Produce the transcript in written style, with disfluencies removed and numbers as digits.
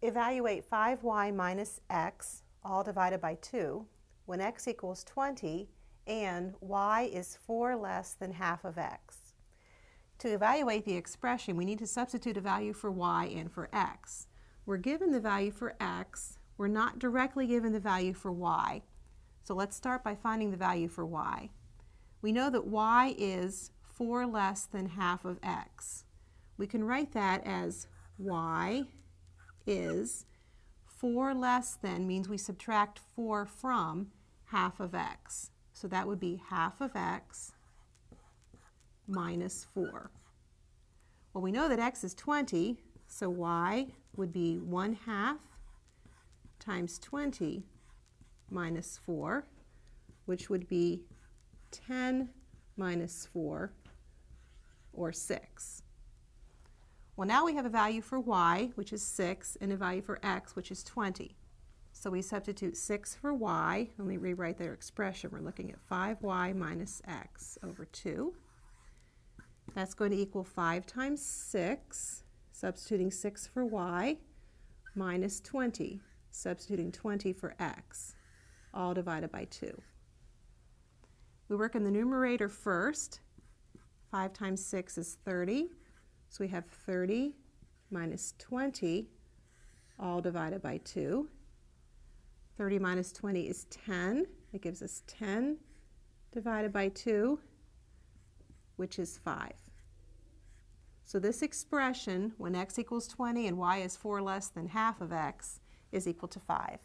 Evaluate 5y minus x, all divided by 2, when x equals 20 and y is 4 less than half of x. To evaluate the expression, we need to substitute a value for y and for x. We're given the value for x. We're not directly given the value for y. So let's start by finding the value for y. We know that y is 4 less than half of x. We can write that as y is 4 less than means we subtract 4 from half of x. So that would be half of x minus 4. Well, we know that x is 20, so y would be 1/2 times 20 minus 4, which would be 10 minus 4, or 6. Well, now we have a value for y, which is 6, and a value for x, which is 20. So we substitute 6 for y. Let me rewrite their expression. We're looking at 5y minus x over 2. That's going to equal 5 times 6, substituting 6 for y, minus 20, substituting 20 for x, all divided by 2. We work in the numerator first. 5 times 6 is 30. So we have 30 minus 20, all divided by 2. 30 minus 20 is 10. It gives us 10 divided by 2, which is 5. So this expression, when x equals 20 and y is 4 less than half of x, is equal to 5.